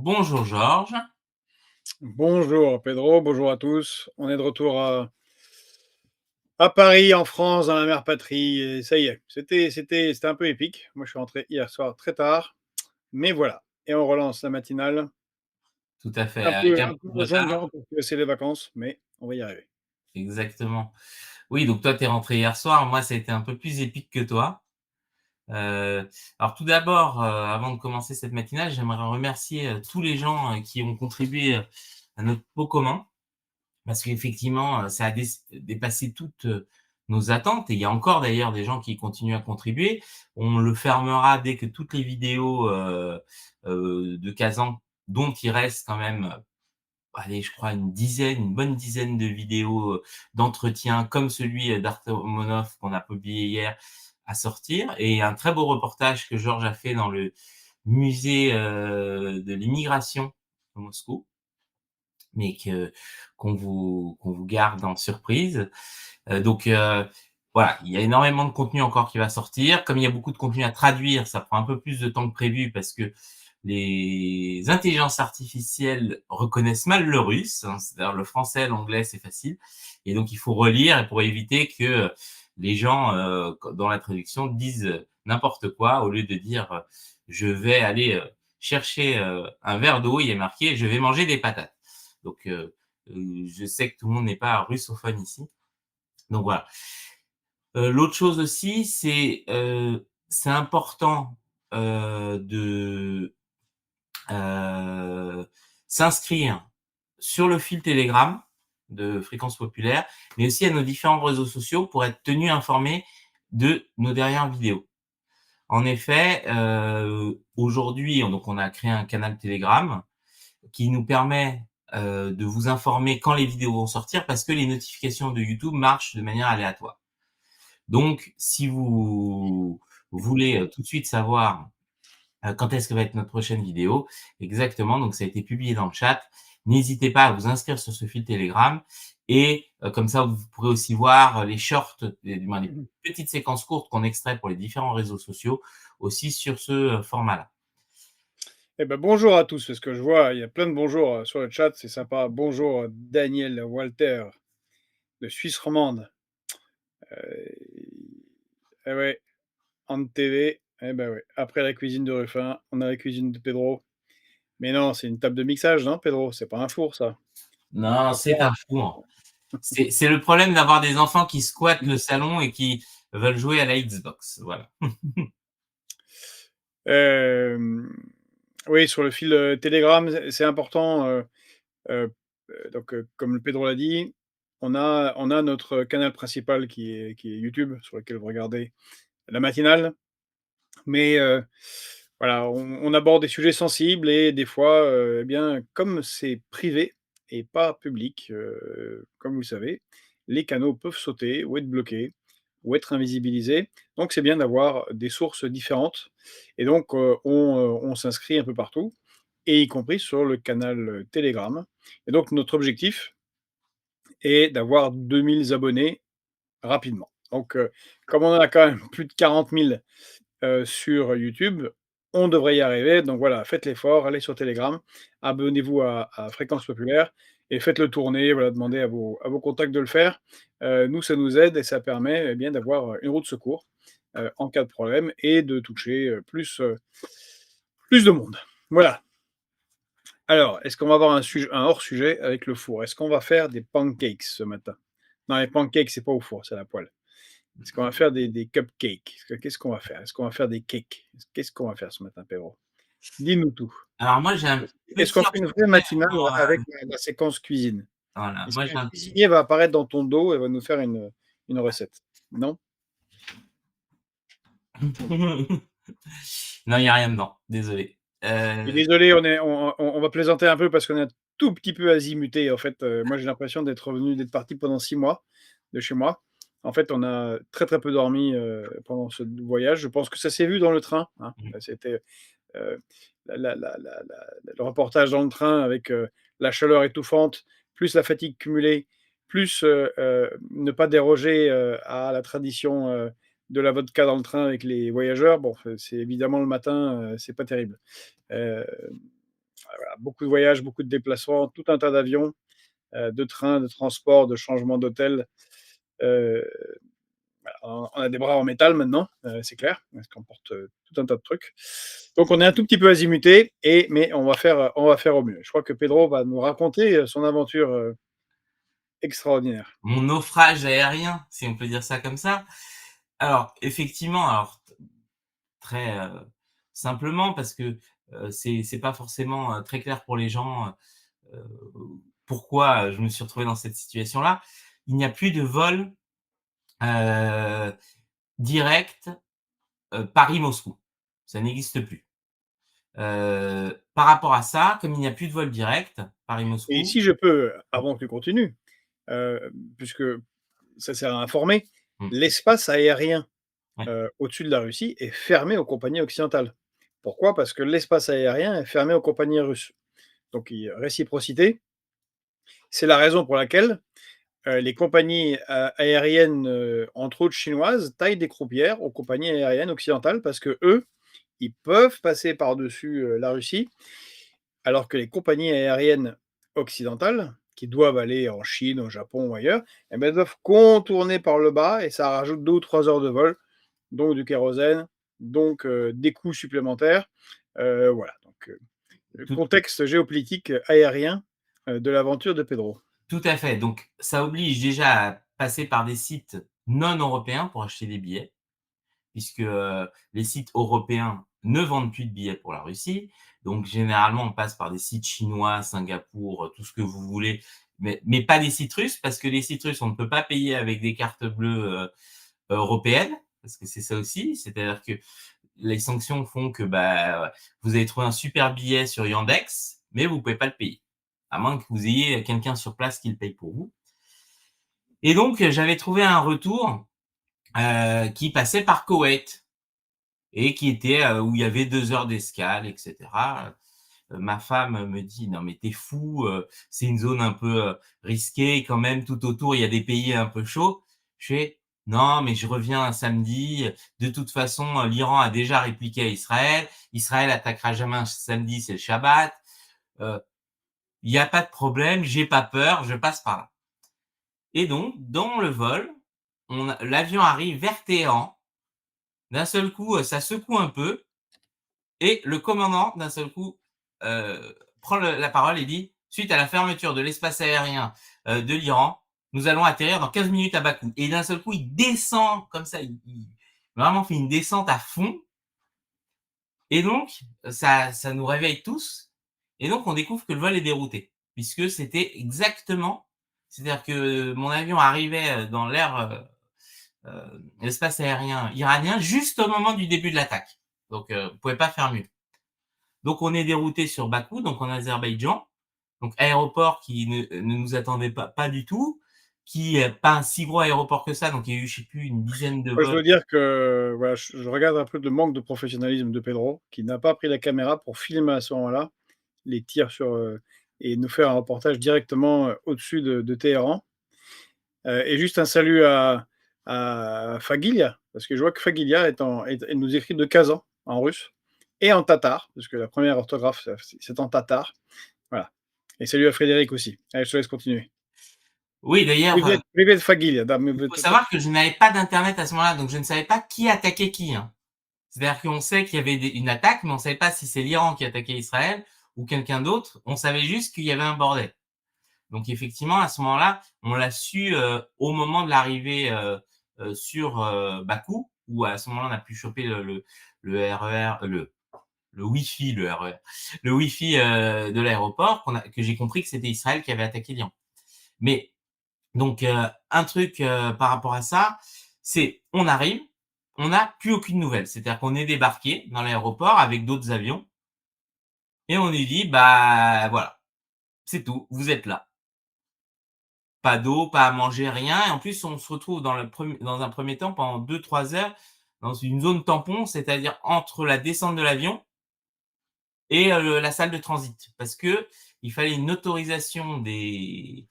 Bonjour Georges. Bonjour Pedro, bonjour à tous. On est de retour à Paris, en France, dans la mère patrie. Et ça y est, c'était un peu épique. Moi, je suis rentré hier soir très tard, mais voilà. Et on relance la matinale. Tout à fait, Un avec peu, un un peu peu de zonzan retard. parce que c'est les vacances, mais on va y arriver. Exactement. Oui, donc toi, tu es rentré hier soir. Moi, ça a été un peu plus épique que toi. Alors tout d'abord, avant de commencer cette matinale, j'aimerais remercier, tous les gens, qui ont contribué, à notre pot commun. Parce qu'effectivement, ça a dépassé toutes, nos attentes et il y a encore d'ailleurs des gens qui continuent à contribuer. On le fermera dès que toutes les vidéos, de Kazan, dont il reste quand même, allez, je crois une bonne dizaine de vidéos, d'entretien comme celui, d'Artomonov qu'on a publié hier, à sortir et un très beau reportage que Georges a fait dans le musée, de l'immigration de Moscou, mais qu'on vous garde en surprise. Voilà, il y a énormément de contenu encore qui va sortir. Comme il y a beaucoup de contenu à traduire, ça prend un peu plus de temps que prévu parce que les intelligences artificielles reconnaissent mal le russe, hein, c'est-à-dire le français, l'anglais, c'est facile et donc il faut relire et pour éviter que les gens, dans la traduction disent n'importe quoi au lieu de dire, «Je vais aller, chercher, un verre d'eau», il est marqué: «Je vais manger des patates». Donc je sais que tout le monde n'est pas russophone ici, donc voilà. L'autre chose aussi, c'est important, de, s'inscrire sur le fil Telegram de Fréquence Populaire, mais aussi à nos différents réseaux sociaux pour être tenu informé de nos dernières vidéos. En effet, aujourd'hui, donc on a créé un canal Telegram qui nous permet, de vous informer quand les vidéos vont sortir parce que les notifications de YouTube marchent de manière aléatoire. Donc, si vous voulez, tout de suite savoir, quand est-ce que va être notre prochaine vidéo exactement, donc ça a été publié dans le chat. N'hésitez pas à vous inscrire sur ce fil Telegram et comme ça, vous pourrez aussi voir les shorts, du moins les Mhm. petites séquences courtes qu'on extrait pour les différents réseaux sociaux aussi sur ce, format-là. Eh ben, bonjour à tous, parce que je vois, il y a plein de bonjours sur le chat, c'est sympa. Bonjour Daniel Walter de Suisse romande. Eh ouais, en TV. Eh ben ouais. Après la cuisine de Ruffin, on a la cuisine de Pedro. Mais non, c'est une table de mixage, non, Pedro? C'est pas un four, ça. Non, Pas c'est toi. un four. C'est le problème d'avoir des enfants qui squattent le salon et qui veulent jouer à la Xbox, voilà. Hem, oui, sur le fil, Telegram, c'est important, heu donc comme le Pedro l'a dit, on a notre canal principal qui est YouTube, sur lequel vous regardez la matinale. Mais voilà, on aborde des sujets sensibles et des fois, eh bien, comme c'est privé et pas public, comme vous le savez, les canaux peuvent sauter ou être bloqués ou être invisibilisés. Donc c'est bien d'avoir des sources différentes et donc on s'inscrit un peu partout et y compris sur le canal, Telegram et donc notre objectif est d'avoir 2 000 abonnés rapidement. Donc comme on en a quand même plus de 40 000 sur YouTube, on devrait y arriver. Donc voilà, faites l'effort, allez sur Telegram, abonnez-vous à Fréquence Populaire et faites-le tourner, voilà, demandez à vos contacts de le faire. Nous, ça nous aide et ça permet, eh bien, d'avoir une roue de secours, en cas de problème et de toucher, plus de monde. Voilà. Alors, est-ce qu'on va avoir un hors sujet avec le four? Est-ce qu'on va faire des pancakes ce matin? Non, les pancakes, c'est pas au four, c'est à la poêle. Est-ce qu'on va faire des cupcakes? Qu'est-ce qu'on va faire? Est-ce qu'on va faire des cakes? Qu'est-ce qu'on va faire ce matin, Pedro? Dis-nous tout. Alors moi, j'ai un Est-ce qu'on petit fait une vraie hors-sujet matinale avant, avec la séquence cuisine? voilà, Est-ce moi j'ai qu'un un cuisinier va apparaître dans ton dos et va nous faire une recette? Non? non, il y a rien dedans, désolé. Je suis désolé, on va plaisanter un peu parce qu'on est un tout petit peu azimuté. En fait, moi, j'ai l'impression d'être parti pendant 6 mois de chez moi. En fait, on a très, très peu dormi, pendant ce voyage. Je pense que ça s'est vu dans le train, hein. C'était, heu, le reportage dans le train avec, la chaleur étouffante, plus la fatigue cumulée, plus, ne pas déroger, à la tradition, de la vodka dans le train avec les voyageurs. Bon, c'est évidemment le matin, c'est pas terrible. Heu, voilà, beaucoup de voyages, beaucoup de déplacements, tout un tas d'avions, de trains, de transports, de changements d'hôtel. Heu, on a des bras en métal maintenant, c'est clair, parce qu'on porte, tout un tas de trucs. Donc on est un tout petit peu azimuté mais on va faire au mieux. Je crois que Pedro va nous raconter, son aventure, extraordinaire. Mon naufrage aérien, si on peut dire ça comme ça. Alors, effectivement, alors très simplement, parce que c'est pas forcément très clair pour les gens pourquoi je me suis retrouvé dans cette situation-là. Il n'y a plus de vol euh, direct Paris-Moscou. Ça n'existe plus. Par rapport à ça, comme il n'y a plus de vol direct Et Paris-Moscou, si je peux, avant que tu continues, puisque ça sert à informer, mmh, l'espace aérien, ouais, au-dessus de la Russie est fermé aux compagnies occidentales. Pourquoi? Parce que l'espace aérien est fermé aux compagnies russes. Donc il réciprocité, c'est la raison pour laquelle, les compagnies aériennes, entre autres chinoises, taillent des croupières aux compagnies aériennes occidentales parce que eux, ils peuvent passer par-dessus, la Russie, alors que les compagnies aériennes occidentales, qui doivent aller en Chine, au Japon ou ailleurs, eh ben, doivent contourner par le bas et ça rajoute 2 ou 3 heures de vol, donc du kérosène, donc des coûts supplémentaires. Voilà, donc le tout, contexte géopolitique aérien, de l'aventure de Pedro. tout à fait. Donc, ça oblige déjà à passer par des sites non européens pour acheter des billets, puisque les sites européens ne vendent plus de billets pour la Russie. Donc, généralement, on passe par des sites chinois, Singapour, tout ce que vous voulez, mais pas des sites russes, parce que les sites russes, on ne peut pas payer avec des cartes bleues européennes, parce que c'est ça aussi. C'est-à-dire que les sanctions font que bah, vous avez trouvé un super billet sur Yandex, mais vous ne pouvez pas le payer, à moins que vous ayez quelqu'un sur place qui le paye pour vous. Et donc, j'avais trouvé un retour qui passait par Koweït et qui était où il y avait 2 heures d'escale, etc. Ma femme me dit non mais t'es fou, c'est une zone un peu risquée quand même, tout autour il y a des pays un peu chauds. Je fais non mais je reviens un samedi, de toute façon l'Iran a déjà répliqué à Israël, Israël attaquera jamais un samedi, c'est le Shabbat, il n'y a pas de problème, j'ai pas peur, je passe par là. Et donc dans le vol, l'avion arrive vers Téhéran, d'un seul coup ça secoue un peu. Et le commandant, d'un seul coup, prend la parole et dit: «Suite à la fermeture de l'espace aérien de l'Iran, nous allons atterrir dans 15 minutes à Bakou». Et d'un seul coup, il descend comme ça, il vraiment fait une descente à fond. Et donc, ça nous réveille tous. Et donc, on découvre que le vol est dérouté, puisque c'était exactement, c'est-à-dire que mon avion arrivait dans l'espace aérien iranien juste au moment du début de l'attaque. Donc, on ne pouvait pas faire mieux. Donc on est dérouté sur Bakou, donc en Azerbaïdjan, donc aéroport qui ne nous attendait pas du tout, qui est pas un si gros aéroport que ça, donc il y a eu, je sais plus, une dizaine de Moi, je vols. dois dire que, voilà, je regarde un peu le manque de professionnalisme de Pedro, qui n'a pas pris la caméra pour filmer à ce moment-là les tirs sur, et nous faire un reportage directement, au-dessus de Téhéran. Et juste un salut à Fagilia, parce que je vois que Fagilia elle nous écrit de Kazan, en russe et en tatar, parce que la première orthographe, c'est en tatar. Voilà, et salut à Frédéric aussi. Allez, je te laisse continuer. Oui, d'ailleurs, Привет, Fagilia, да, il faut savoir que je n'avais pas d'internet à ce moment-là, donc je ne savais pas qui attaquait qui, hein. C'est-à-dire qu'on sait qu'il y avait une attaque, mais on ne savait pas si c'est l'Iran qui attaquait Israël ou quelqu'un d'autre. On savait juste qu'il y avait un bordel. Donc effectivement, à ce moment-là, on l'a su au moment de l'arrivée sur Bakou, où à ce moment-là, on a pu choper le RER, le Wi-Fi, le RER, le Wi-Fi de l'aéroport, que j'ai compris que c'était Israël qui avait attaqué l'Iran. Mais donc un truc par rapport à ça, c'est on arrive, on n'a plus aucune nouvelle. C'est-à-dire qu'on est débarqué dans l'aéroport avec d'autres avions et on nous dit bah voilà, c'est tout, vous êtes là. Pas d'eau, pas à manger, rien. Et en plus, on se retrouve dans un premier temps pendant 2-3 heures dans une zone tampon, c'est-à-dire entre la descente de l'avion et la salle de transit. Parce que il fallait une autorisation de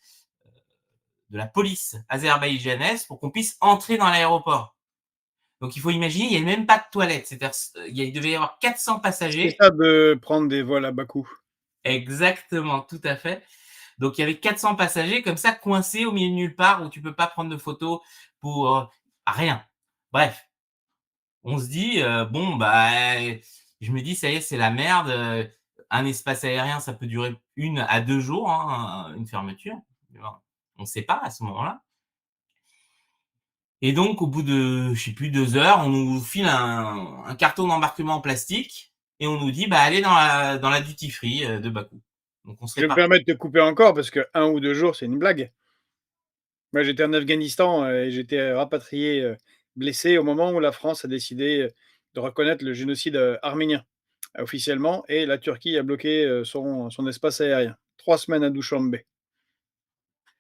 la police azerbaïdjanaise pour qu'on puisse entrer dans l'aéroport. Donc il faut imaginer, il n'y avait même pas de toilette. C'est-à-dire, il devait y avoir 400 C'est passagers. ça de prendre des vols à bas coût. Exactement, tout à fait. Donc il y avait 400 passagers comme ça coincés au milieu de nulle part où tu peux pas prendre de photos pour, rien. Bref, on se dit, bon, bah, je me dis: «Ça y est, c'est la merde», un espace aérien, ça peut durer 1 à 2 jours, hein, une fermeture. On ne sait pas à ce moment-là et donc au bout de, je sais plus, 2 heures, on nous file un carton d'embarquement en plastique et on nous dit: «Bah, allez dans la duty free, de Bakou». Donc on Je serait vais me parti. permettre de te couper encore parce que 1 ou 2 jours, c'est une blague. Moi, j'étais en Afghanistan, et j'étais rapatrié, blessé au moment où la France a décidé, de reconnaître le génocide, arménien, officiellement, et la Turquie a bloqué, son espace aérien. 3 semaines à Douchanbé.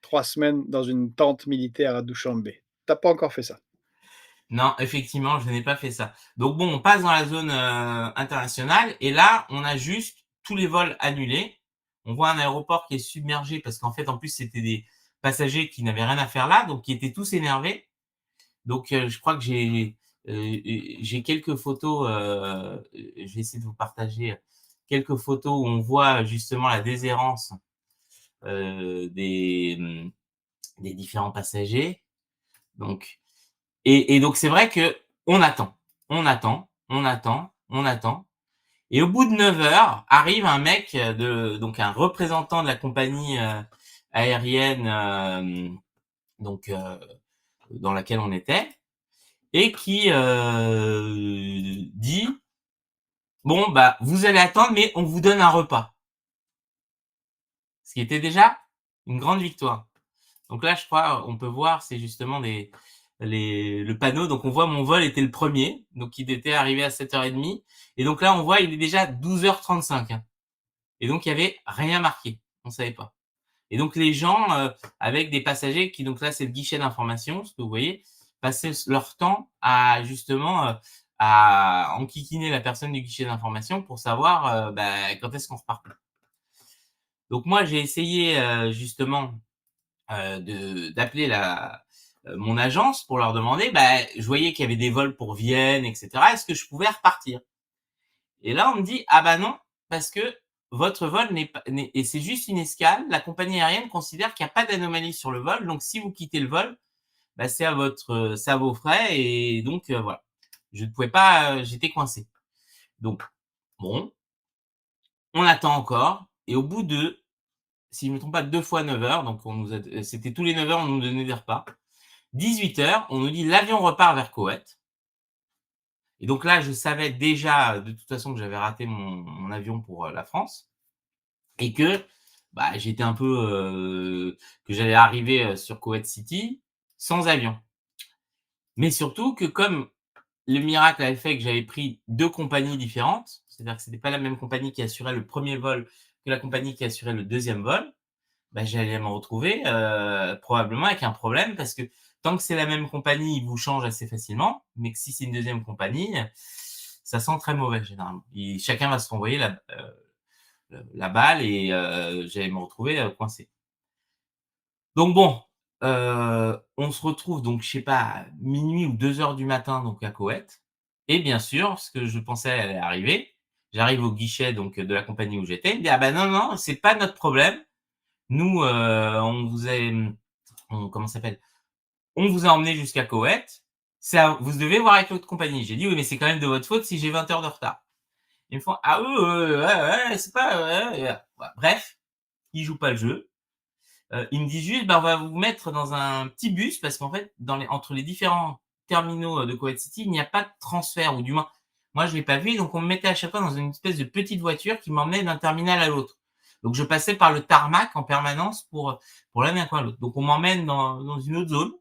3 semaines dans une tente militaire à Douchanbé. Tu as pas encore fait ça. Non, effectivement, je n'ai pas fait ça. Donc bon, on passe dans la zone, internationale et là, on a juste tous les vols annulés. On voit un aéroport qui est submergé parce qu'en fait, en plus, c'était des passagers qui n'avaient rien à faire là, donc qui étaient tous énervés. Donc je crois que j'ai quelques photos, je vais essayer de vous partager, quelques photos où on voit justement la déshérence, des différents passagers. Donc donc c'est vrai qu'on attend, on attend, on attend, on attend et au bout de 9 heures, arrive un mec, donc un représentant de la compagnie, aérienne, donc dans laquelle on était et qui, dit: «Bon, bah, vous allez attendre, mais on vous donne un repas». Ce qui était déjà une grande victoire. Donc là, je crois, on peut voir, c'est justement le panneau. Donc on voit mon vol était le premier, donc il était arrivé à 7h30. Et donc là, on voit, il est déjà 12h35. Hein. Et donc il y avait rien marqué, on savait pas. Et donc les gens, avec des passagers qui, donc là, c'est le guichet d'information, ce que vous voyez, passaient leur temps à justement à enquiquiner la personne du guichet d'information pour savoir bah, quand est-ce qu'on repart. Donc moi, j'ai essayé justement d'appeler mon agence pour leur demander, bah, je voyais qu'il y avait des vols pour Vienne, etc. Est-ce que je pouvais repartir? Et là, on me dit, ah bah non, parce que votre vol n'est pas, et c'est juste une escale. La compagnie aérienne considère qu'il n'y a pas d'anomalie sur le vol. Donc, si vous quittez le vol, bah, c'est à vos frais. Et donc, voilà. Je ne pouvais pas, j'étais coincé. Donc, bon, on attend encore. Et au bout de, si je ne me trompe pas, 2 fois 9 heures, donc c'était tous les 9 heures, on nous donnait des repas. 18h, on nous dit l'avion repart vers Koweït. Et donc là, je savais déjà de toute façon que j'avais raté mon avion pour la France et que bah, j'étais un peu que j'allais arriver sur Koweït City sans avion. Mais surtout que comme le miracle avait fait que j'avais pris 2 compagnies différentes, c'est-à-dire que c'était pas la même compagnie qui assurait le premier vol que la compagnie qui assurait le deuxième vol, bah, j'allais me retrouver probablement avec un problème parce que tant que c'est la même compagnie, ils vous changent assez facilement, mais que si c'est une deuxième compagnie, ça sent très mauvais généralement. Chacun va se renvoyer la balle et j'allais me retrouver coincé. Donc bon, on se retrouve donc je sais pas, minuit ou 2 heures du matin donc à Koweït et bien sûr, ce que je pensais allait arriver, j'arrive au guichet donc de la compagnie où j'étais, il me dit: «Ah bah non, non, c'est pas notre problème. Nous, on vous a, comment ça s'appelle? On vous a emmené jusqu'à Koweït. Vous devez voir avec l'autre compagnie». J'ai dit: «Oui, mais c'est quand même de votre faute si j'ai 20 heures de retard». Ils me font: «Ah oui, ouais, ouais, c'est pas ouais, ouais». Bref, ils jouent pas le jeu. Ils me disent juste: «Bah, on va vous mettre dans un petit bus» parce qu'en fait, entre les différents terminaux, de Koweït City, il n'y a pas de transfert ou du moins, moi je l'ai pas vu, donc on me mettait à chaque fois dans une espèce de petite voiture qui m'emmenait d'un terminal à l'autre. Donc je passais par le tarmac en permanence pour l'un d'un coin à l'autre. Donc on m'emmène dans une autre zone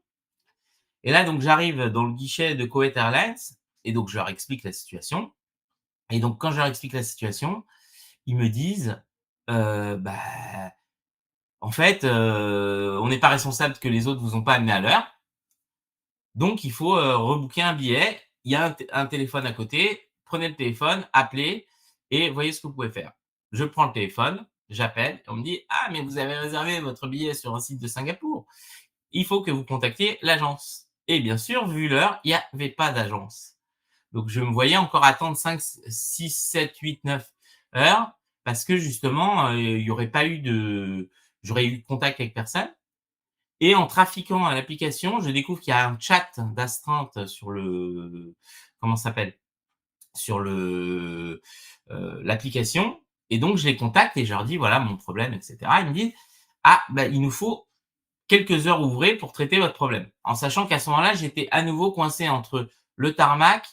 et là donc j'arrive dans le guichet de Kuwait Airlines et donc je leur explique la situation et donc quand je leur explique la situation, ils me disent, bah, en fait, on n'est pas responsable que les autres vous ont pas amené à l'heure, donc il faut, rebooker un billet. Il y a un téléphone à côté, prenez le téléphone, appelez et voyez ce que vous pouvez faire. Je prends le téléphone, j'appelle, on me dit: «Ah mais vous avez réservé votre billet sur un site de Singapour. Il faut que vous contactiez l'agence». Et bien sûr, vu l'heure, il y avait pas d'agence. Donc je me voyais encore attendre 5, 6, 7, 8, 9 heures parce que justement, il y aurait pas eu de j'aurais eu contact avec personne et en trafiquant à l'application, je découvre qu'il y a un chat d'astreinte sur le comment ça s'appelle? Sur l'application et donc je les contacte et je leur dis: «Voilà mon problème» et cetera. Ils me disent: «Ah bah, il nous faut quelques heures ouvrées pour traiter votre problème». En sachant qu'à ce moment-là, j'étais à nouveau coincé entre le tarmac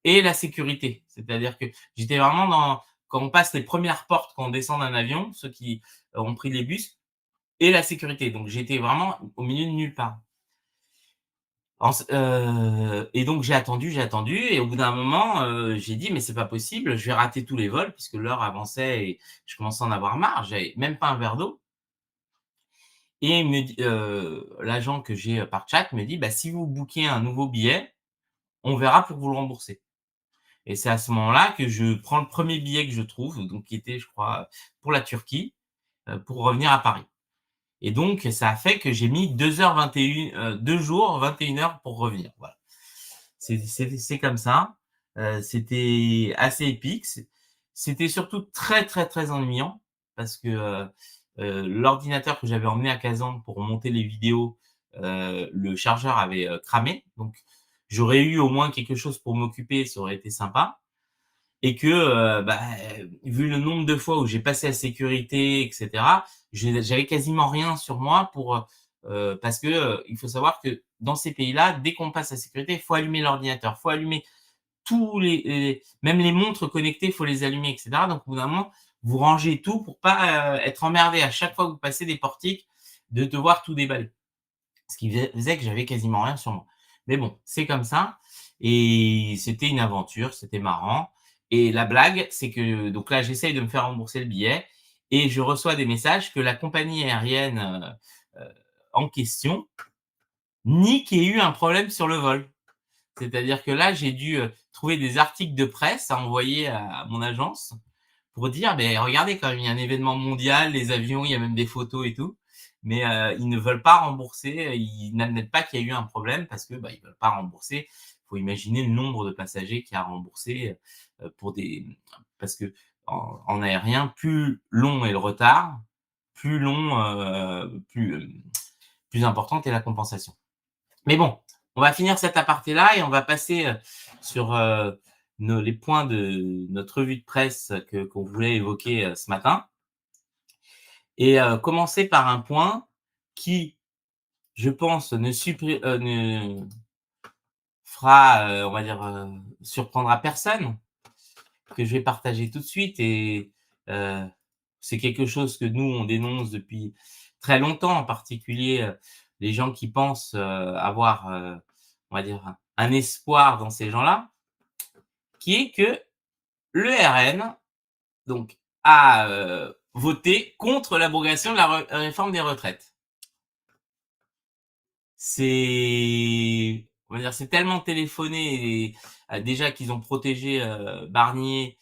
et la sécurité. C'est-à-dire que j'étais vraiment dans quand on passe les premières portes, quand on descend d'un avion, ceux qui ont pris les bus et la sécurité. Donc j'étais vraiment au milieu de nulle part. Et donc j'ai attendu et au bout d'un moment, j'ai dit: «Mais c'est pas possible, je vais rater tous les vols» puisque l'heure avançait et je commençais à en avoir marre. J'avais même pas un verre d'eau et il me dit l'agent que j'ai, par chat me dit: «Bah, si vous bookez un nouveau billet, on verra pour vous le rembourser» et c'est à ce moment-là que je prends le premier billet que je trouve, donc qui était, je crois, pour la Turquie, pour revenir à Paris et donc ça a fait que j'ai mis 2 jours, 21 heures pour revenir, voilà. C'est comme ça. C'était assez épique. C'était surtout très, très, très ennuyant parce que, l'ordinateur que j'avais emmené à Kazan pour monter les vidéos, le chargeur avait, cramé. Donc j'aurais eu au moins quelque chose pour m'occuper, ça aurait été sympa et que, bah, vu le nombre de fois où j'ai passé la sécurité et cetera, j'avais quasiment rien sur moi pour, parce que, il faut savoir que dans ces pays-là, dès qu'on passe la sécurité, il faut allumer l'ordinateur, il faut allumer tous les même les montres connectées, il faut les allumer et cetera. Donc au bout d'un moment, vous rangez tout pour pas, être emmerdé à chaque fois que vous passez des portiques, de devoir tout déballer. Ce qui faisait que j'avais quasiment rien sur moi. Mais bon, c'est comme ça et c'était une aventure, c'était marrant et la blague, c'est que donc là, j'essaye de me faire rembourser le billet et je reçois des messages que la compagnie aérienne, en question nie qu'il y ait eu un problème sur le vol. C'est-à-dire que là, j'ai dû, trouver des articles de presse à envoyer à mon agence pour dire: «Beh, regardez quand même, il y a un événement mondial, les avions, il y a même des photos et tout». Mais, ils ne veulent pas rembourser, ils n'admettent pas qu'il y a eu un problème parce que, bah, ils veulent pas rembourser. Il faut imaginer le nombre de passagers qu'il y a à rembourser, pour des parce qu'en aérien, plus long est le retard, plus long, plus importante est la compensation. Mais bon, on va finir cet aparté-là et on va passer, sur, les points de notre revue de presse qu'on voulait évoquer, ce matin et commencer par un point qui, je pense, ne fera, on va dire, surprendra personne, que je vais partager tout de suite et heu, c'est quelque chose que nous, on dénonce depuis très longtemps, en particulier, les gens qui pensent, avoir, on va dire, un espoir dans ces gens-là, qui est que le RN donc a, voté contre l'abrogation de la réforme des retraites. On va dire, c'est tellement téléphoné et déjà qu'ils ont protégé, Barnier,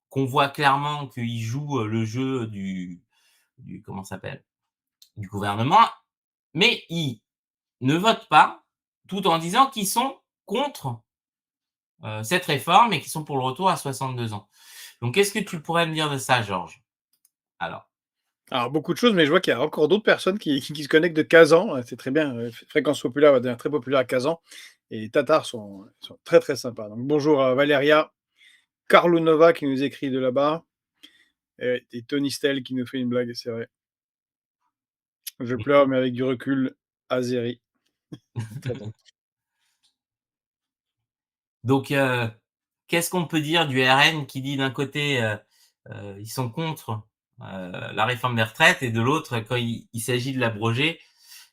qu'on voit clairement qu'ils jouent, le jeu du comment ça s'appelle? Du gouvernement, mais ils ne votent pas, tout en disant qu'ils sont contre, cette réforme et qu'ils sont pour le retour à 62 ans. Donc qu'est-ce que tu pourrais me dire de ça, Georges? Alors, Alors beaucoup de choses, mais je vois qu'il y a encore d'autres personnes qui se connectent de Kazan, c'est très bien, Fréquence Populaire va devenir très populaire à Kazan et les Tatars sont très, très sympas. Donc bonjour à Valéria, Carlo Nova qui nous écrit de là-bas, et Tony Stell qui nous fait une blague, c'est vrai. Je pleure, mais avec du recul, Azeri. Très bien. donc qu'est-ce qu'on peut dire du RN qui dit d'un côté, ils sont contre, la réforme des retraites et de l'autre, quand il s'agit de l'abroger,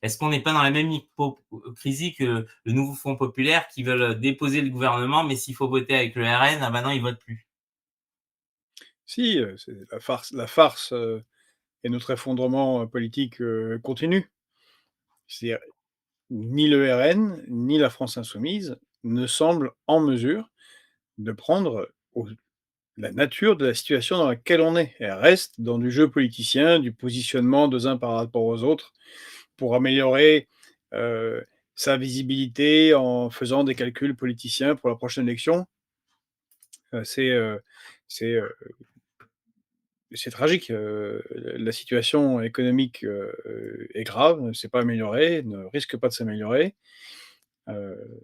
est-ce qu'on n'est pas dans la même hypocrisie que le nouveau Front populaire qui veulent déposer le gouvernement, mais s'il faut voter avec le RN, ah bah non, ils votent plus? Si, c'est la farce, et notre effondrement, politique, continue. C'est ni le RN, ni la France insoumise ne semblent en mesure de prendre au la nature de la situation dans laquelle on est. Elle reste dans du jeu politicien, du positionnement des uns par rapport aux autres, pour améliorer, heu, sa visibilité en faisant des calculs politiciens pour la prochaine élection. C'est, c'est, c'est tragique, la situation économique, est grave, ne s'est pas améliorée, ne risque pas de s'améliorer. Heu,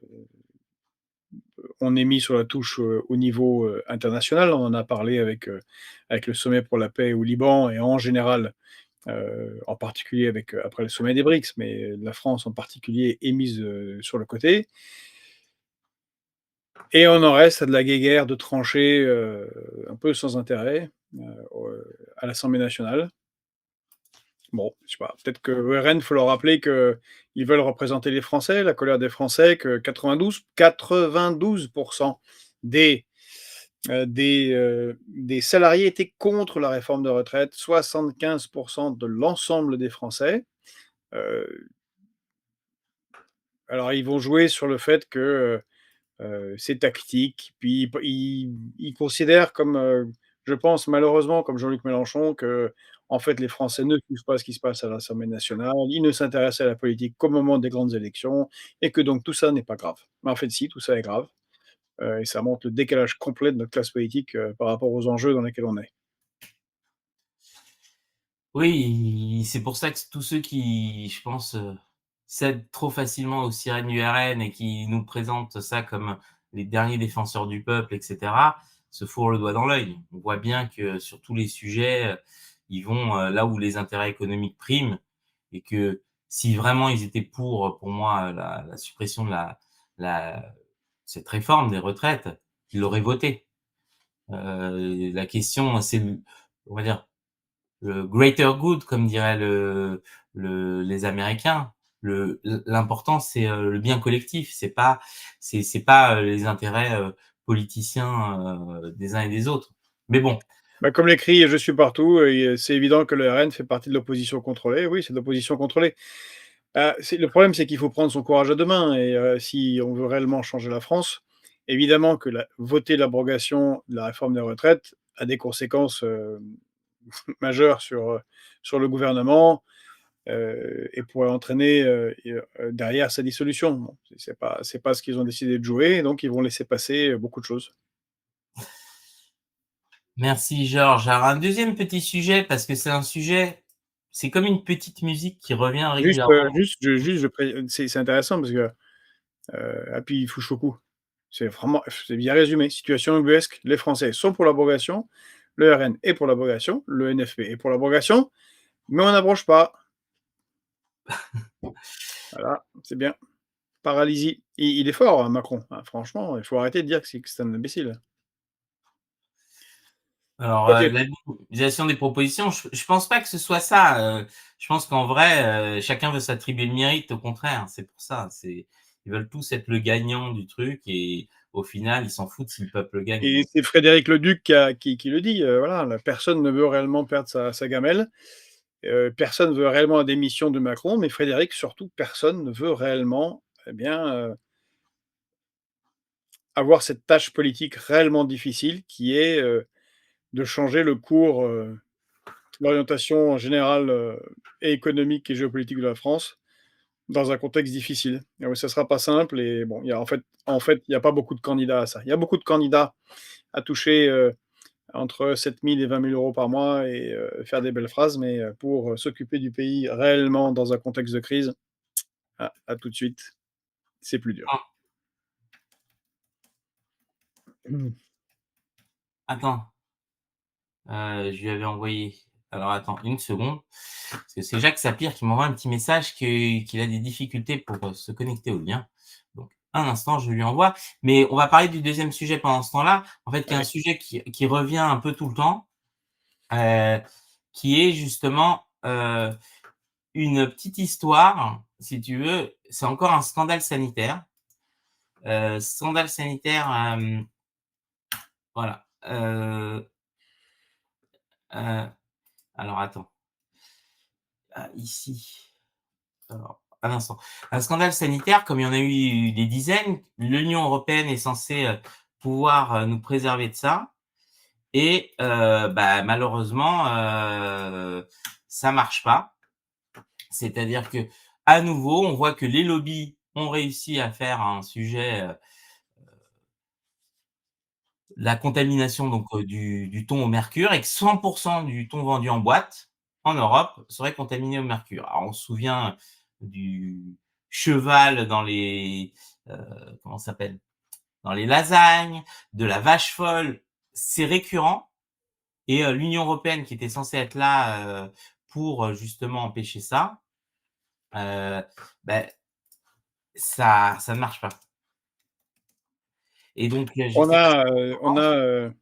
on est mis sur la touche, au niveau, international. On en a parlé avec le sommet pour la paix au Liban et en général, en particulier après le sommet des BRICS, mais la France en particulier est mise, sur le côté et on en reste à de la guéguerre de tranchées, un peu sans intérêt, au à l'Assemblée nationale. Bon, je sais pas, peut-être que au RN, il faut leur rappeler qu'ils veulent représenter les Français, la colère des Français, que 92 des, des salariés étaient contre la réforme de retraite, 75 de l'ensemble des Français. Heu, alors ils vont jouer sur le fait que, c'est tactique, puis ils considèrent comme, je pense malheureusement comme Jean-Luc Mélenchon qu'en fait les Français ne suivent pas ce qui se passe à l'Assemblée nationale, ils ne s'intéressent à la politique qu'au moment des grandes élections et que donc tout ça n'est pas grave. Mais en fait si, tout ça est grave, et ça montre le décalage complet de notre classe politique, par rapport aux enjeux dans lesquels on est. Oui, c'est pour ça que tous ceux qui, je pense, cèdent trop facilement aux sirènes du RN et qui nous présentent ça comme les derniers défenseurs du peuple, et cetera, se fourrent le doigt dans l'œil. On voit bien que sur tous les sujets, ils vont, là où les intérêts économiques priment et que si vraiment ils étaient pour moi, la suppression de la cette réforme des retraites, ils l'auraient votée. La question, c'est on va dire, le greater good, comme diraient les Américains. L'important, c'est le bien collectif. C'est pas les intérêts politiciens des uns et des autres. Mais bon, Bah, comme l'écrit «Je suis partout», c'est évident que le RN fait partie de l'opposition contrôlée. Oui, c'est de l'opposition contrôlée. C'est le problème, c'est qu'il faut prendre son courage à 2 mains et si on veut réellement changer la France, évidemment que la voter l'abrogation de la réforme des retraites a des conséquences, majeures sur le gouvernement, et pourrait entraîner, derrière sa dissolution. Bon, c'est pas ce qu'ils ont décidé de jouer, donc ils vont laisser passer, beaucoup de choses. merci Georges. Alors un deuxième petit sujet, parce que c'est comme une petite musique qui revient Juste, régulièrement. je pré c'est intéressant parce que, Happy Fuchoku, c'est bien résumé. Situation ubuesque, les Français sont pour l'abrogation, le RN est pour l'abrogation, le NFP est pour l'abrogation, mais on n'abroge pas. Voilà, c'est bien. Paralysie. Il est fort, hein, Macron, hein, franchement, il faut arrêter de dire que c'est un imbécile. Alors, OK. la minimisation des propositions, je pense pas que ce soit ça, je pense qu'en vrai, chacun veut s'attribuer le mérite, au contraire, c'est pour ça. Ils veulent tous être le gagnant du truc et au final, ils s'en foutent si le peuple gagne ou Et non. c'est Frédéric Leduc qui le dit, voilà, la personne ne veut réellement perdre sa gamelle, personne ne veut réellement la démission de Macron, mais Frédéric, surtout, personne ne veut réellement, eh bien, avoir cette tâche politique réellement difficile qui est, de changer le cours, l'orientation générale, et économique et géopolitique de la France dans un contexte difficile. Ah oui, ça sera pas simple et bon, il y a il y a pas beaucoup de candidats à ça. Il y a beaucoup de candidats à toucher, entre 7 000 et 20 000 € par mois et faire des belles phrases, mais pour, s'occuper du pays réellement dans un contexte de crise, à tout de suite, c'est plus dur. Ah, attends, je lui avais envoyé, alors attends une seconde, parce que c'est Jacques Sapir qui m'envoie un petit message qu'il a des difficultés pour, se connecter au lien. Donc un instant, je lui envoie. Mais on va parler du deuxième sujet pendant ce temps-là, en fait, qui est un Ouais. sujet qui revient un peu tout le temps, heu, qui est justement, une petite histoire, si tu veux. C'est encore un scandale sanitaire, scandale sanitaire, voilà, alors attends, ici. Alors, un instant. Un scandale sanitaire, comme il y en a eu des dizaines, l'Union européenne est censée, pouvoir, nous préserver de ça et bah, malheureusement, ça marche pas. C'est-à-dire qu'à nouveau, on voit que les lobbies ont réussi à faire un sujet, la contamination donc du thon au mercure et que 100 du thon vendu en boîte en Europe serait contaminé au mercure. Alors on se souvient du cheval dans les, comment ça s'appelle? Dans les lasagnes, de la vache folle, c'est récurrent et l'Union européenne qui était censée être là, pour, justement empêcher ça, heu, beh, ça ne marche pas et donc je On sais pas ce a, que tu en on penses? a,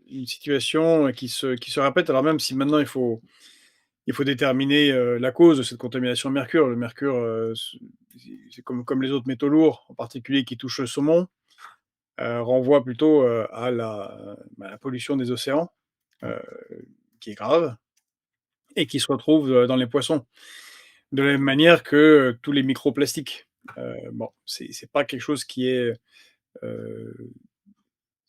une situation qui se répète, alors même si maintenant il faut déterminer, la cause de cette contamination au mercure. Le mercure, c'est comme les autres métaux lourds, en particulier qui touchent le saumon, renvoie plutôt, à la pollution des océans, heu, qui est grave et qui se retrouve, dans les poissons. De la même manière que, tous les microplastiques. Bon, c'est pas quelque chose qui est, heu,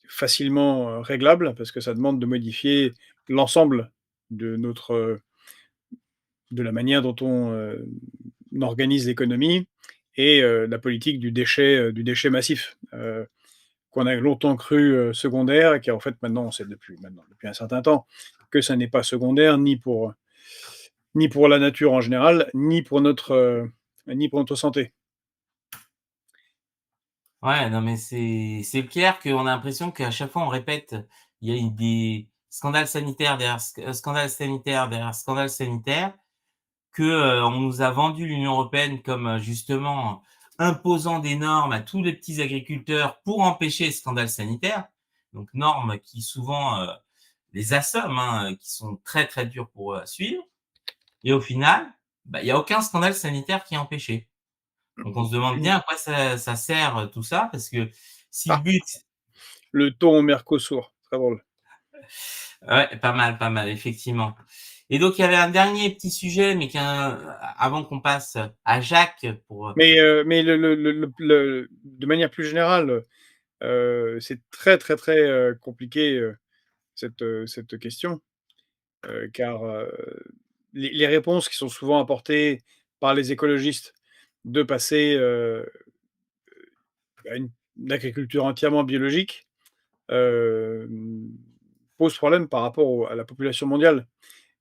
facilement, réglable parce que ça demande de modifier l'ensemble de notre, de la manière dont on organise l'économie et la politique du déchet massif, qu'on a longtemps cru, secondaire et qui en fait maintenant on sait depuis un certain temps que ça n'est pas secondaire ni pour la nature en général, ni pour notre santé. Ouais, non, mais c'est clair qu'on a l'impression qu'à chaque fois on répète, il y a eu des scandales sanitaires derrière scandales sanitaires derrière scandales sanitaires, que, on nous a vendu l'Union européenne comme, justement imposant des normes à tous les petits agriculteurs pour empêcher les scandales sanitaires. Donc normes qui souvent, les assomment, hein, qui sont très, très dures pour eux à suivre et au final, bah, il y a aucun scandale sanitaire qui est empêché. Donc on se demande bien à quoi ça sert, tout ça, parce que si le Ah! but Le thon au Mercosur, très drôle. ouais, pas mal, effectivement. Et donc il y avait un dernier petit sujet, mais avant qu'on passe à Jacques pour, Mais de manière plus générale, c'est très, très, très, compliqué, cette question, car, les réponses qui sont souvent apportées par les écologistes de passer, à une agriculture entièrement biologique, hem, posent problème par rapport à la population mondiale.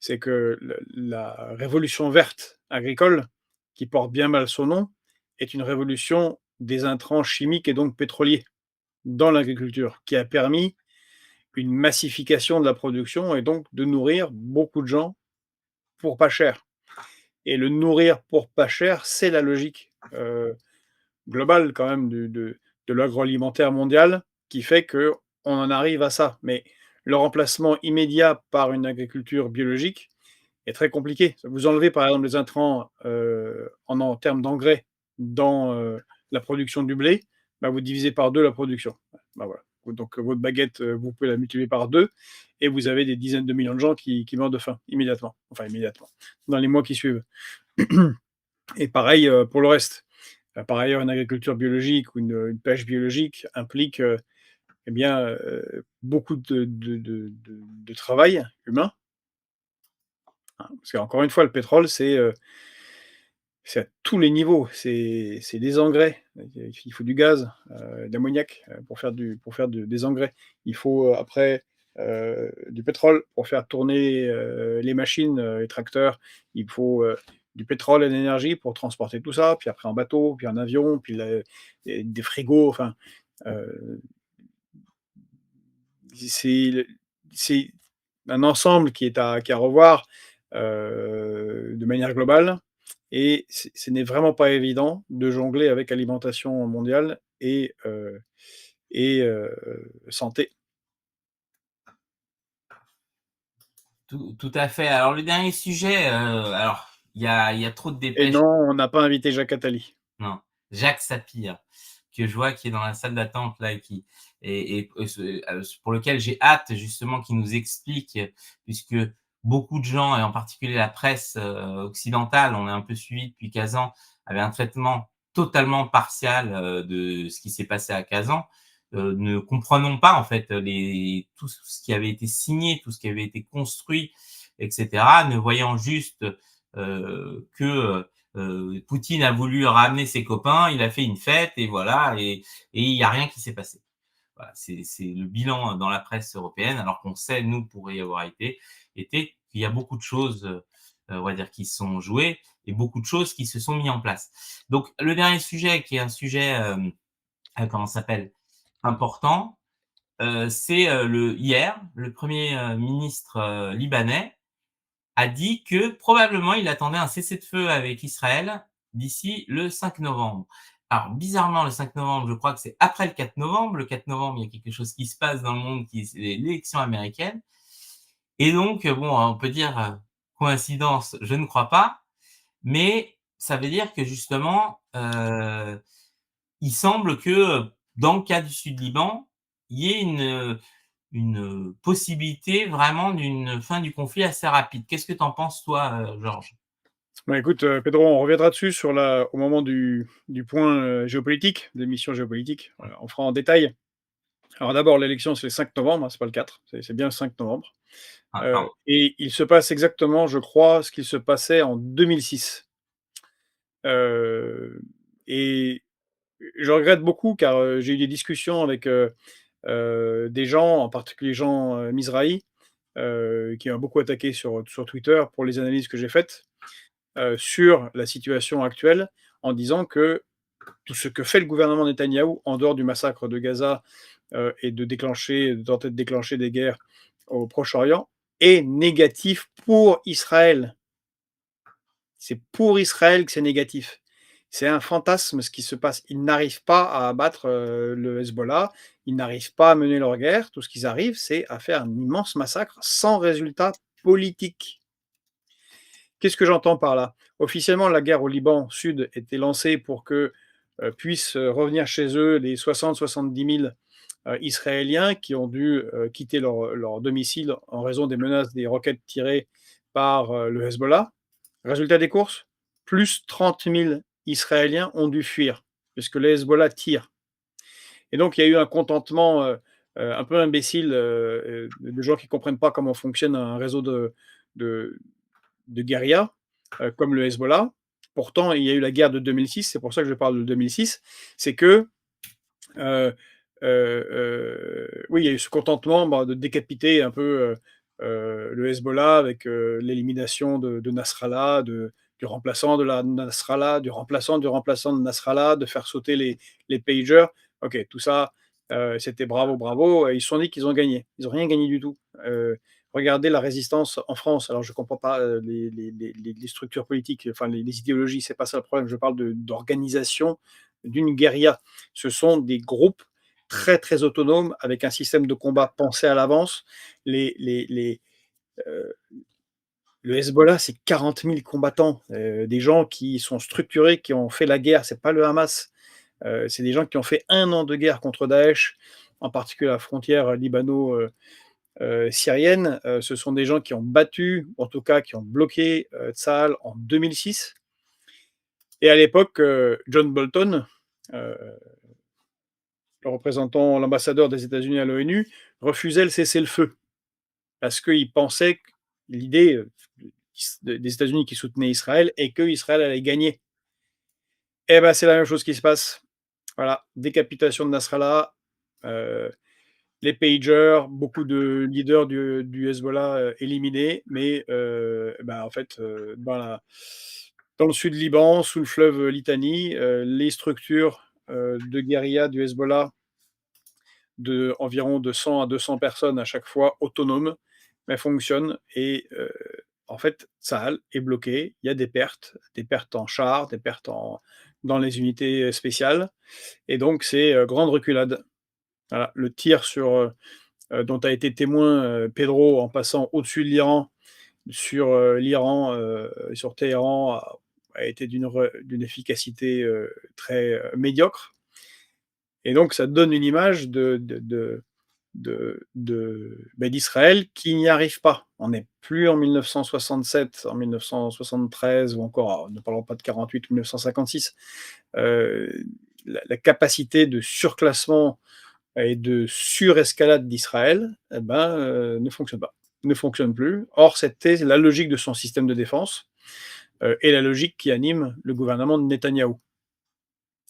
C'est que la révolution verte agricole, qui porte bien mal son nom, est une révolution des intrants chimiques et donc pétroliers dans l'agriculture, qui a permis une massification de la production et donc de nourrir beaucoup de gens pour pas cher. Et le nourrir pour pas cher, c'est la logique, globale quand même de l'agroalimentaire mondial qui fait qu'on en arrive à ça. Mais le remplacement immédiat par une agriculture biologique est très compliqué. Vous enlevez par exemple les intrants, en termes d'engrais dans, la production du blé, bah, vous divisez par 2 la production. Bah, voilà. Donc votre baguette, vous pouvez la multiplier par 2 et vous avez des dizaines de millions de gens qui meurent de faim immédiatement. Enfin immédiatement, dans les mois qui suivent. Et pareil, pour le reste. Par ailleurs, une agriculture biologique ou une pêche biologique implique, eh bien, beaucoup de travail humain, hein. Parce qu'encore une fois, le pétrole, c'est à tous les niveaux. C'est des engrais, il faut du gaz, de l'ammoniac, pour faire des engrais. Il faut, après, du pétrole pour faire tourner, les machines, les tracteurs. Il faut, du pétrole et de l'énergie pour transporter tout ça, puis après en bateau, puis en avion, puis et des frigos, enfin, heu, c'est le c'est un ensemble qui est à revoir, de manière globale et ce n'est vraiment pas évident de jongler avec alimentation mondiale et santé. tout à fait. Alors le dernier sujet, alors il y a trop de Et dépêches. non, on n'a pas invité Jacques Attali. Non, Jacques Sapir, que je vois qui est dans la salle d'attente là et qui pour lequel j'ai hâte justement qu'il nous explique, puisque beaucoup de gens et en particulier la presse, occidentale, on est un peu suivi depuis Kazan, avait un traitement totalement partial, de ce qui s'est passé à Kazan. Ne comprenons pas en fait tout ce qui avait été signé, tout ce qui avait été construit et cetera, ne voyant juste, que, Poutine a voulu ramener ses copains, il a fait une fête et voilà et il y a rien qui s'est passé. Voilà, c'est le bilan dans la presse européenne, alors qu'on sait, nous, pour y avoir été qu'il y a beaucoup de choses, on va dire, qui sont jouées et beaucoup de choses qui se sont mis en place. Donc le dernier sujet qui est un sujet, comment ça s'appelle? Important, c'est, le premier ministre, libanais a dit que probablement il attendait un cessez-le-feu avec Israël d'ici le 5 novembre. Alors bizarrement, le 5 novembre, je crois que c'est après le 4 novembre. Le 4 novembre, il y a quelque chose qui se passe dans le monde, qui c'est l'élection américaine et donc bon, on peut dire, coïncidence, je ne crois pas, mais ça veut dire que justement, il semble que, dans le cas du Sud-Liban, il y ait une possibilité vraiment d'une fin du conflit assez rapide. Qu'est-ce que tu en penses toi, Georges? Bah, écoute, Pedro, on reviendra dessus au moment du point, géopolitique, des missions géopolitiques. On fera en détail. Alors d'abord, l'élection, c'est le 5 novembre, hein, c'est pas le 4, c'est bien le 5 novembre. Ah pardon. Et il se passe exactement, je crois, ce qu'il se passait en 2006. Heu et je regrette beaucoup car, j'ai eu des discussions avec, des gens, en particulier Jean, Misrahi, qui m'a beaucoup attaqué sur Twitter pour les analyses que j'ai faites, sur la situation actuelle, en disant que tout ce que fait le gouvernement Netanyahou, en dehors du massacre de Gaza, et de tenter de déclencher des guerres au Proche-Orient, est négatif pour Israël. C'est pour Israël que c'est négatif. C'est un fantasme ce qui se passe. Ils n'arrivent pas à abattre, le Hezbollah, ils n'arrivent pas à mener leur guerre. Tout ce qu'ils arrivent, c'est à faire un immense massacre sans résultat politique. Qu'est-ce que j'entends par là? Officiellement, la guerre au Liban Sud était lancée pour que, puissent, revenir chez eux les 60-70 000 Israéliens qui ont dû, quitter leur domicile en raison des menaces des roquettes tirées par, le Hezbollah. Résultat des courses, plus 30 000 Israéliens ont dû fuir, puisque le Hezbollah tire. Et donc il y a eu un contentement, un peu imbécile, de gens qui ne comprennent pas comment fonctionne un réseau de de guérilla, comme le Hezbollah. Pourtant, il y a eu la guerre de 2006, c'est pour ça que je parle de 2006, c'est que, heu oui, il y a eu ce contentement, bah, de décapiter un peu, le Hezbollah avec, l'élimination de Nasrallah, du remplaçant de la Nasrallah, du remplaçant de Nasrallah, de faire sauter les pagers. OK, tout ça, c'était bravo, bravo, ils se sont dit qu'ils ont gagné. Ils ont rien gagné du tout. Regardez la résistance en France. Alors je comprends pas, les structures politiques, enfin les idéologies, c'est pas ça le problème. Je parle d'organisation d'une guérilla. Ce sont des groupes très, très autonomes avec un système de combat pensé à l'avance. Les, le Hezbollah, c'est 40 000 combattants, des gens qui sont structurés, qui ont fait la guerre. C'est pas le Hamas. C'est des gens qui ont fait 1 an de guerre contre Daesh, en particulier à la frontière libano, syrienne. Ce sont des gens qui ont battu, en tout cas qui ont bloqué, Tsahal en 2006. Et à l'époque, John Bolton, heu, le représentant, l'ambassadeur des États-Unis à l'ONU, refusait le cessez-le-feu parce qu'il pensait que l'idée, des États-Unis qui soutenaient Israël et que Israël allait gagner. Et ben, c'est la même chose qui se passe. Voilà, décapitation de Nasrallah, heu, les pagers, beaucoup de leaders du Hezbollah, éliminés, mais bah, en fait, dans le sud Liban, sous le fleuve Litani, les structures, de guérilla du Hezbollah d'environ de 100 à 200 personnes à chaque fois, autonomes, mais fonctionnent. Et en fait, Tsahal est bloqué. Il y a des pertes en chars, des pertes dans les unités spéciales. Et donc, c'est grande reculade. Voilà, le tir dont a été témoin Pedro en passant au-dessus de l'Iran, sur l'Iran, sur Téhéran, a été d'une efficacité très médiocre. Et donc, ça donne une image d'Israël qui n'y arrive pas. On n'est plus en 1967, en 1973 ou encore, ne parlons pas de 48 ou 1956. La capacité de surclassement et de surescalade d'Israël, eh ben, ne fonctionne pas, ne fonctionne plus. Or, c'était la logique de son système de défense, et la logique qui anime le gouvernement de Netanyahou.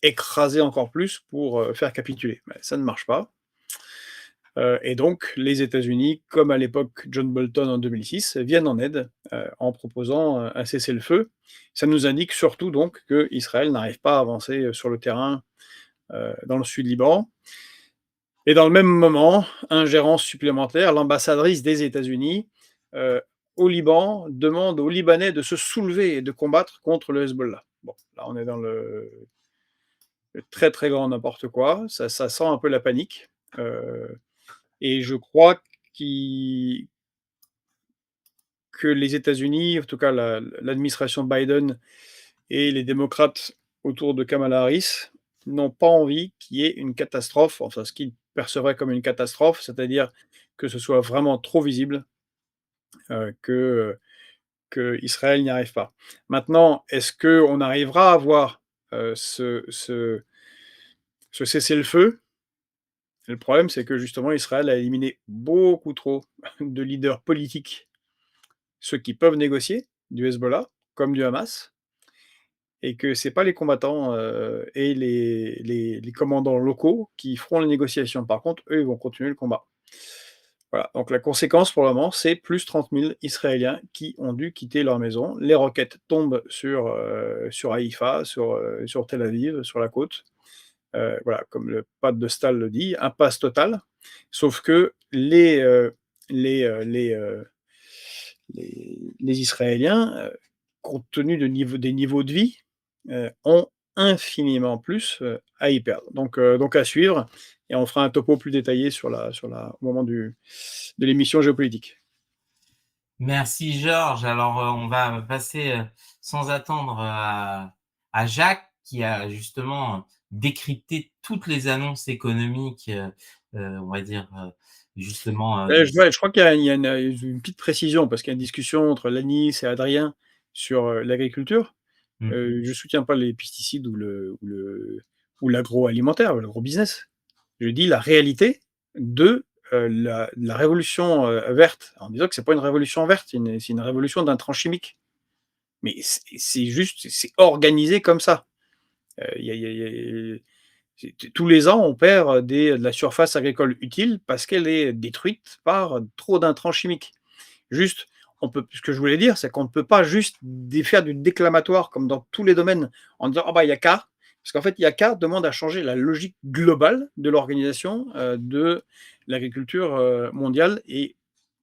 Écraser encore plus pour faire capituler. Mais ça ne marche pas. Et donc les États-Unis, comme à l'époque John Bolton en 2006, viennent en aide, en proposant, un cessez-le-feu. Ça nous indique surtout donc qu'Israël n'arrive pas à avancer, sur le terrain, dans le sud Liban. Et dans le même moment, ingérence supplémentaire, l'ambassadrice des États-Unis, heu, au Liban demande aux Libanais de se soulever et de combattre contre le Hezbollah. Bon, là on est dans le très, très grand n'importe quoi, ça sent un peu la panique, et je crois qui que les États-Unis, en tout cas l'administration Biden et les démocrates autour de Kamala Harris, n'ont pas envie qu'il y ait une catastrophe, enfin ce qu'ils percevraient comme une catastrophe, c'est-à-dire que ce soit vraiment trop visible, que Israël n'y arrive pas. Maintenant, est-ce qu'on arrivera à avoir, ce cessez-le-feu? Le problème, c'est que justement Israël a éliminé beaucoup trop de leaders politiques, ceux qui peuvent négocier, du Hezbollah comme du Hamas, et que c'est pas les combattants, et les commandants locaux qui feront les négociations. Par contre, eux, ils vont continuer le combat. Voilà, donc la conséquence pour le moment, c'est plus 30 000 Israéliens qui ont dû quitter leur maison. Les roquettes tombent sur Haïfa, sur Tel Aviv, sur la côte. Voilà, comme le Pate de Stal le dit, impasse totale. Sauf que les Israéliens, compte tenu des niveaux de vie, ont infiniment plus, à y perdre. Donc à suivre, et on fera un topo plus détaillé au moment de l'émission géopolitique. Merci Georges. Alors, on va passer, sans attendre, à Jacques qui a justement décrypté toutes les annonces économiques, on va dire, justement, de Je crois qu'il y a une petite précision parce qu'il y a une discussion entre Lanis et Adrien sur, l'agriculture. mmh. Je soutiens pas les pesticides ou l'agroalimentaire, l'agrobusiness. Je dis la réalité de, la révolution, verte, en disant que c'est pas une révolution verte, c'est une révolution d'intrants chimiques. Mais c'est juste, c'est organisé comme ça. Il y a tous les ans, on perd de la surface agricole utile parce qu'elle est détruite par trop d'intrants chimiques. Juste, ce que je voulais dire, c'est qu'on ne peut pas juste faire du déclamatoire comme dans tous les domaines en disant: «Ah bah, il y a qu'à», parce qu'en fait, il y a qu'à demande à changer la logique globale de l'organisation, de l'agriculture, mondiale, et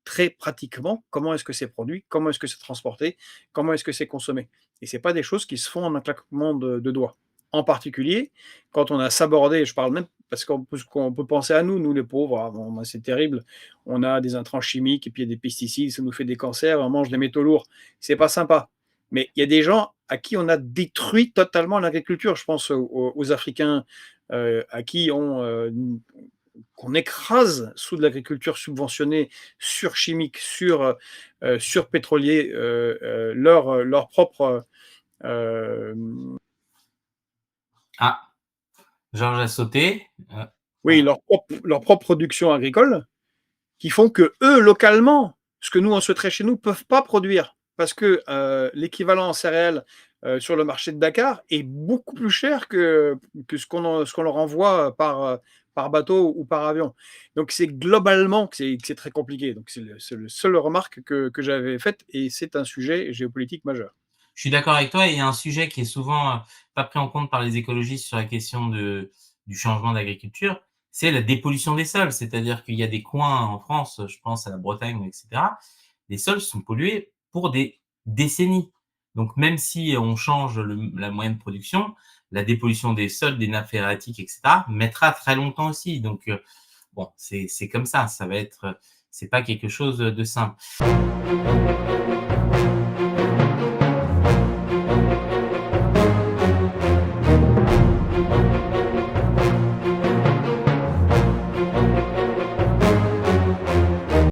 très pratiquement, comment est-ce que c'est produit? Comment est-ce que c'est transporté? Comment est-ce que c'est consommé? Et c'est pas des choses qui se font en un claquement de doigts. En particulier, quand on a sabordé, je parle même parce qu'on peut penser à nous, nous les pauvres, ah bon, bah, c'est terrible, on a des intrants chimiques et puis il y a des pesticides, ça nous fait des cancers, on mange des métaux lourds, c'est pas sympa. Mais il y a des gens à qui on a détruit totalement l'agriculture. Je pense aux Africains, à qui qu'on écrase sous de l'agriculture subventionnée, sur chimique, sur pétrolier, leur propre, Ah, Georges a sauté, oui, leur propre production agricole, qui font que eux localement, ce que nous on souhaiterait chez nous, peuvent pas produire parce que, l'équivalent en céréales, sur le marché de Dakar est beaucoup plus cher que ce qu'on leur envoie par bateau ou par avion. Donc c'est globalement que c'est très compliqué. Donc c'est le seule remarque que j'avais faite, et c'est un sujet géopolitique majeur. je suis d'accord avec toi et il y a un sujet qui est souvent, pas pris en compte par les écologistes sur la question du changement d'agriculture, c'est la dépollution des sols. C'est-à-dire qu'il y a des coins en France, je pense à la Bretagne et cetera, les sols sont pollués pour des décennies. Donc même si on change la moyenne de production, la dépollution des sols, des nappes phréatiques et cetera, mettra très longtemps aussi. Donc, bon, c'est comme ça va être, c'est pas quelque chose de simple.